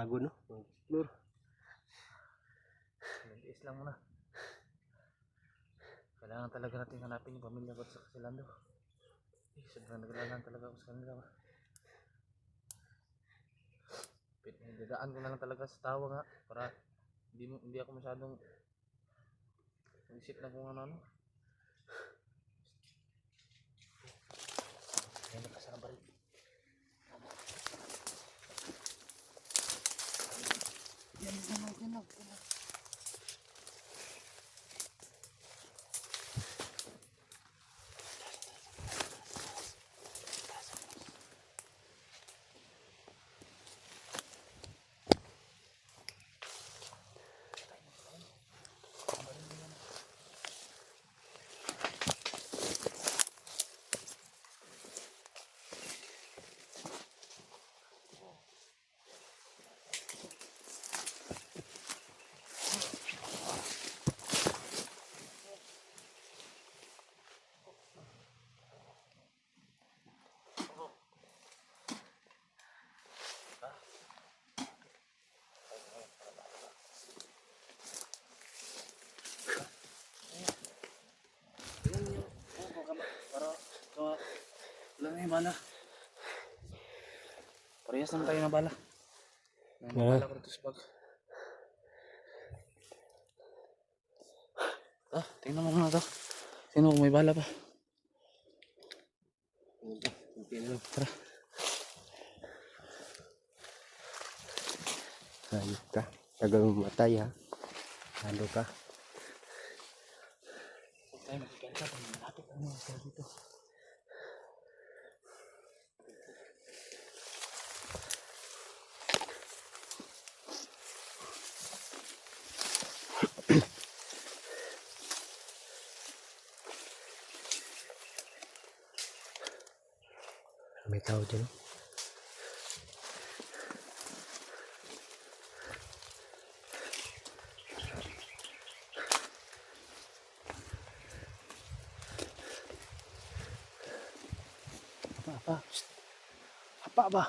Bago no? Explore. Tiis lang muna. Kailangan talaga natin hanapin yung pamilya ko sa Kasilando. Sobrang naglalaan talaga ako sa kanila. Dadaan ko na lang talaga sa tawa nga para hindi ako masyadong isip na kung ano. Ay, nakasarang baril. Yan lang. Wala na yung bala. Parehas naman tayo ng bala. Bala ko dito sa bag. Tingnan mo muna ito. Sino may bala pa? Tara. Ayos ka. Tagal mamatay ha. Halo ka. Huwag tayo magkikansa. Malapit ang mga dito. May tao dyan. Apa ba?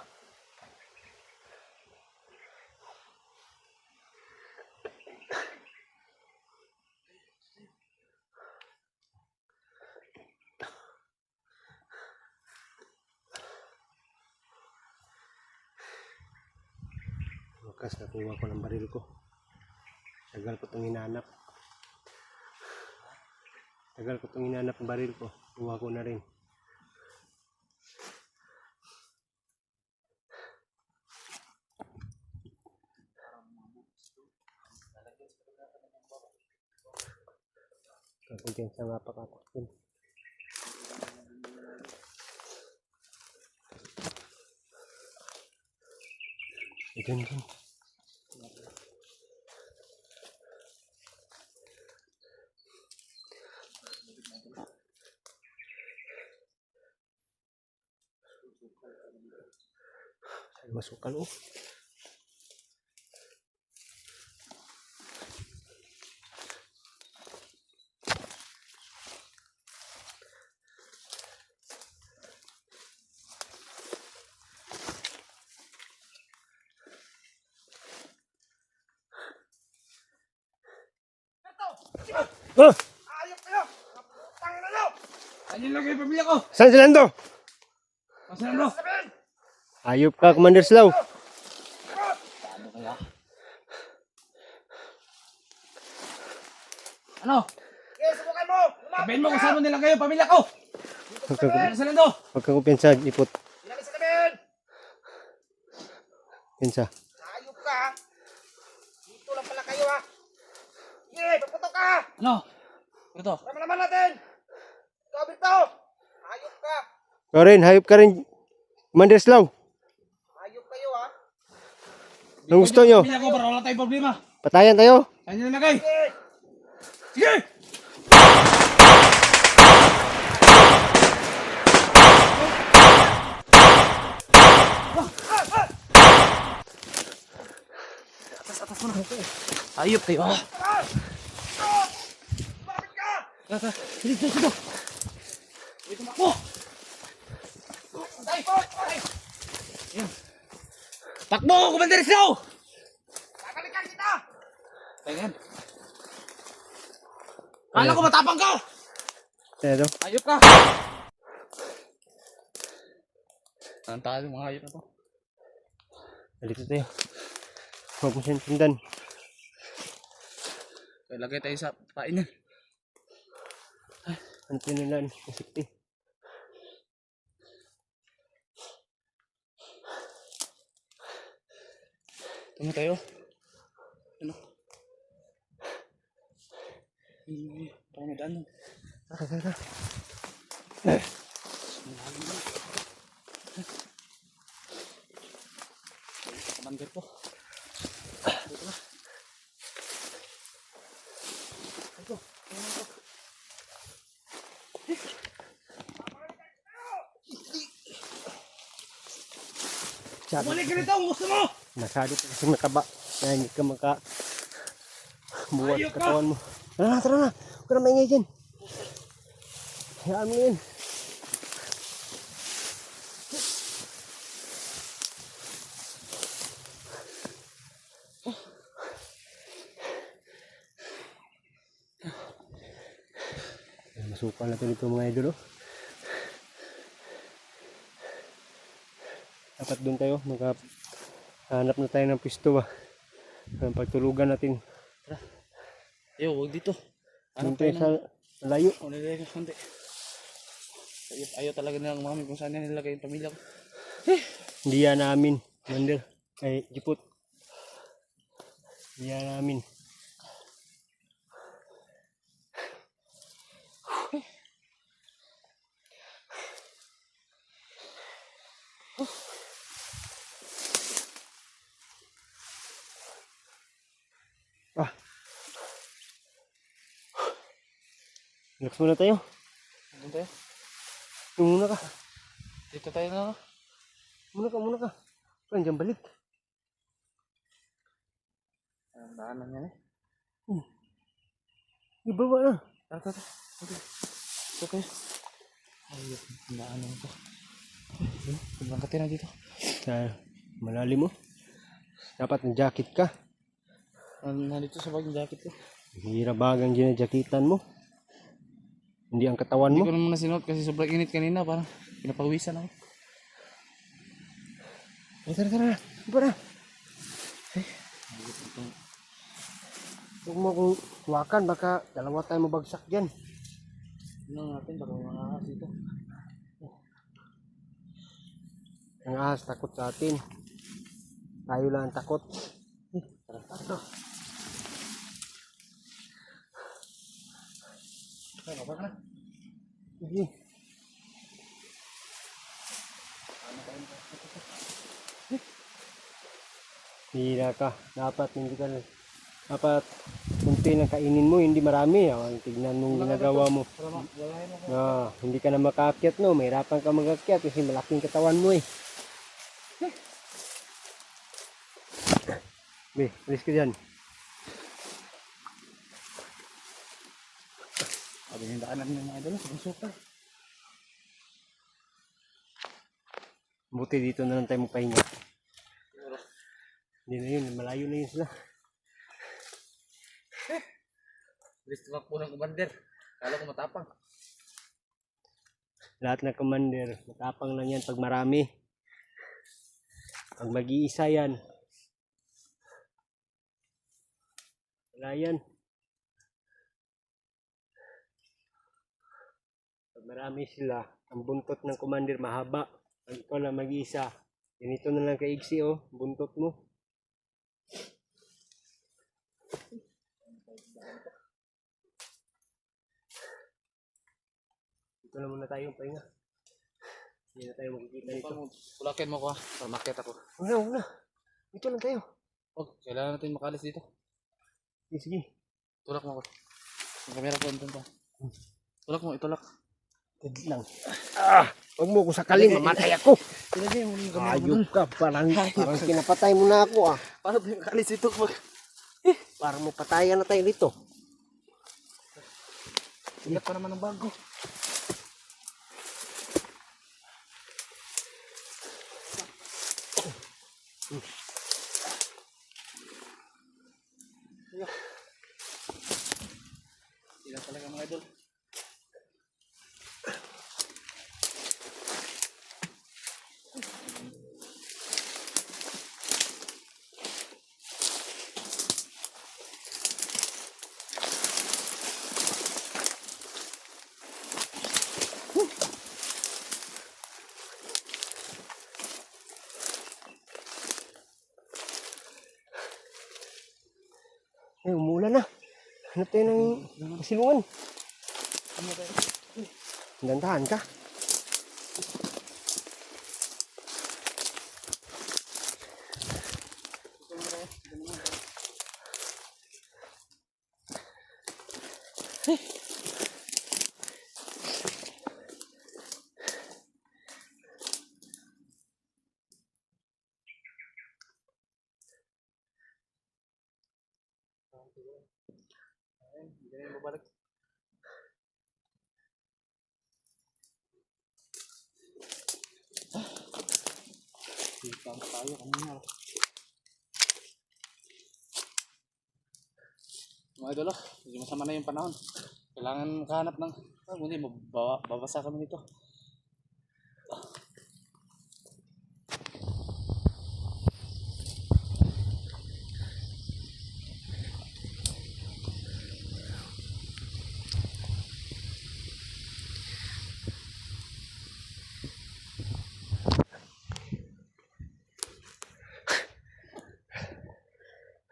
Wakas nakuha ko ng baril ko. Tagal ko itong hinanap. Ang baril ko. Kuha ko na rin. Kakumpiyansa nga pakataksin. Diyan. Masukal oh. Ayok kayo! Tangin na nyo! Ayun lang yung pamilya ko! Saan si Lando? Saan mo? Ayop ka, Commander Slaw. Ano kaya? Ano? Yes, subukan mo! Sabihin mo kung saan mo nilagay yung pamilya ko! Ano sila do? Huwag kang kumpiyansa, ipot. Ilagay sa tabihin! Kumpiyansa. Ayok ka! Dito lang pala kayo ha! Sige, paputok ka! Ano? Ito? Para malaman natin! Kabit to! Ayok ka! Ikaw rin, hayop ka rin, Commander Slaw. Ayok kayo ha! Anong gusto nyo? Pamilya ko para wala tayong problema! Patayan tayo? Saan nyo nilagay? Sige! Atas mo na. Ayop kayo ha! Bakit ka? Dito! Dito mo! Takbo! Commander Slaw! Kala ko matapang ka! Pero, Hayop ka! Ang tayo mga hayop na to. balik na tayo. Huwag mo siyang sundan. Kaya lagay tayo sa pain yan. Ano pinalaan? Masakti. Tama tayo. Ano? Parang may daan lang. Tara. Commander ko. Dito na. Ito. Sabi, Balik ka nito! Ang gusto mo! masyado ka kasi mataba. Kaya hindi ka buhat Ayok ka! katawan mo. Tara na. Huwag ka na maingay dyan. Hayaan mo yun. Masukal na ito dito mga idol. Oh. Dapat doon tayo. Hanap na tayo ng pisto ba. Ang pagtulugan natin. Ayaw, huwag dito. Doon tayo sa layo. Nilagay ka konti. Ayaw talaga nilang mami kung saan nila nilagay yung pamilya ko. Hindi yan namin. Mander. Ay, jipot. Hindi yan namin. Ah. Relax muna tayo. Doon tayo. Yung muna ka. Dito tayo na. Muna ka. Parang dyan balik. Ang daanan niya eh. Ibaba na. Tara. Ito kayo. Ayun, ang daanan ko. Kumbang ka na dito. Malalim mo. Dapat ng jacket ka. Nandito sa bag yung jacket ko. Hirabagang ginajakitan mo. Hindi ang katawan Hindi mo. ko naman nasinuot kasi sobrang init kanina. Parang pinapawisan ako. Tara. Iba na. Huwag mo kong wakan. Baka dalawa tayo mabagsak dyan. Ano natin? Baka mga ahas dito. Ang ahas takot sa atin. Tayo lang ang takot. Tara. Baba ka na. Sige. Hira ka. Dapat kunti lang kainin mo, hindi marami. Tignan mong ginagawa mo. Hindi ka na makaakyat, no? Mahirapan ka mag-akyat kasi malaking katawan mo eh. Alis ka dyan. Sabi yung daanan ng mga idol. Sobrang super. Buti dito na lang tayo magpahinga. Hindi na yun, malayo na yun sila. Bilis tumakbo ng commander. Kala ko matapang. Lahat ng commander, matapang lang yan pag marami. Pag mag-iisa yan, wala yan. Pag marami sila, ang buntot ng commander mahaba. Pag ikaw lang mag-iisa, ganito na lang kaigsi oh, buntot mo. Dito na muna tayo pahinga. Hindi na tayo makikita dito. Tulakin mo ko ha. Para makita ko. Huwag na. Dito lang tayo. Kailangan natin makalis dito. Sige. Tulak mo ko. Yung camera ko andun pa. Tulak mo, itulak. Tid lang. Huwag mo ko sakaling, mamatay ako. Ilagay mo yung camera mo Ayok dun. ka, parang kinapatay mo na ako ah. Paano ba yung makalis dito? Parang mapatayan na tayo dito. Igat pa naman ng bago. talaga mga idol. Ay, umulan na. Hanap tayo ng silungan. Dandahan ka. Hindi na yung babalik. Sipang tayo kanina. Mga idol, hindi masama na yung panahon. Kailangan makahanap ng hindi babasa kami nito.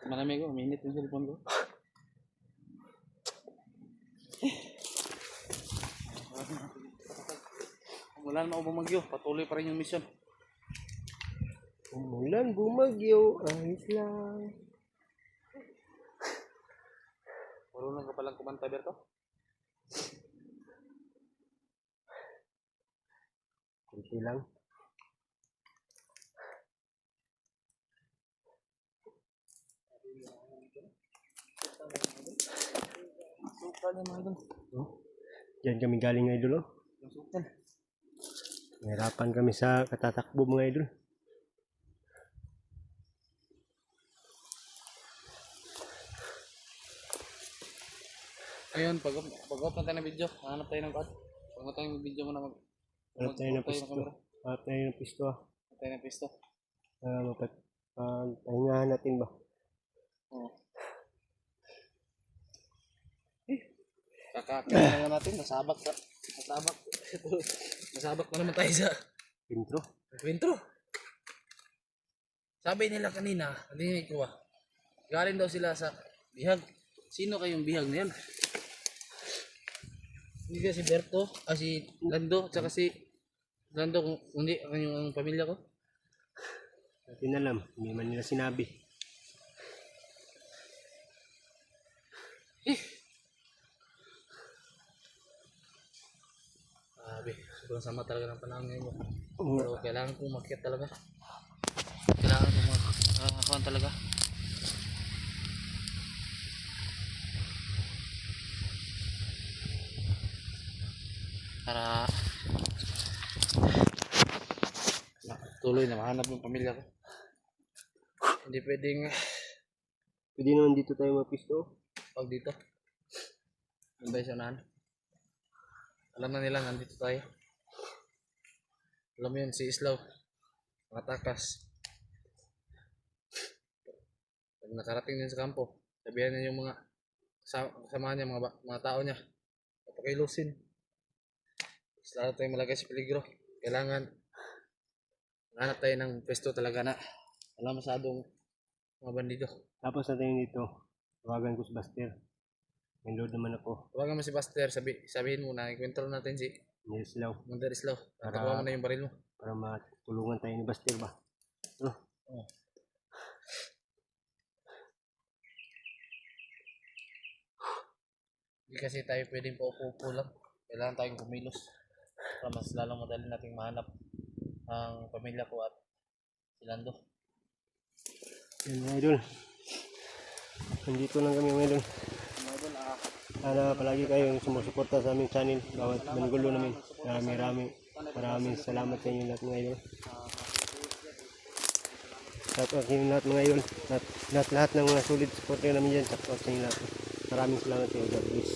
Malamig ko, minit yung cellphone ko. Wala naman ako bumagyo, patuloy pa rin yung mission. Umulan, bumagyo, ayos lang. Marunong ka palang kumanta, Berto? Kunti lang. Sukal yung mga idol. Diyan kami galing mga idol. Yung sukal. Nahirapan kami sa katatakbo mga idol. Ayun, pag-up na tayo ng video, hanap tayo ng card. Pag tayo ng video mo na Hanap tayo ng pisto. Hanap tayo ng pisto. Hanap tayo ng pisto. Pahingahan natin ba? Oo. Kakakita na natin, nasabak na naman tayo sa Intro. kwentro. Sabi nila kanina, hindi ko ba, galing daw sila sa bihag. Sino kayong bihag na yan? Hindi ka si Berto, si Lando, tsaka si Lando, kung hindi ang pamilya ko. Natin alam, hindi man nila sinabi. Sabi, sobrang sama talaga ng panahon ngayon. Oo. Pero kailangan kong makiat talaga. Kailangan kong makakuan talaga. Para tuloy na mahanap yung pamilya ko. Hindi pwedeng Pwede naman dito tayo mapisto. pag dito. Yung sa unahan. Alam na nila nandito tayo. Alam mo yun si Islaw. Mga takas. Pag nakarating din sa kampo, sabihan niya yung mga kasama niya, mga tao niya. Papakilusin. Lalo tayong malagay sa peligro. Kailangan hanap tayo ng pwesto talaga na wala masyadong mga bandido. Tapos natin dito, tawagan ko si Buster. May load naman ako. Tawagan mo si Buster, sabihin mo na ikwentro natin si Yes, Law. Mother Islaw. Para- Takuha mo na yung baril mo. Para matulungan tayo ni Buster ba? Oh. Hindi kasi tayo pwedeng paupo-upo lang. Kailangan tayong kumilos. Para mas lalong madali nating mahanap ang pamilya ko at si Lando. Yan mga idol. Nandito lang kami mga idol. Sana palagi kayong sumusuporta sa aming channel. Bawat mangulo namin. Maraming salamat sa inyo lahat mga idol. Shout out sa inyo lahat mga idol. Lahat ng mga solid supporter namin dyan. Shout out sa inyo lahat. Maraming salamat sa inyo. God bless.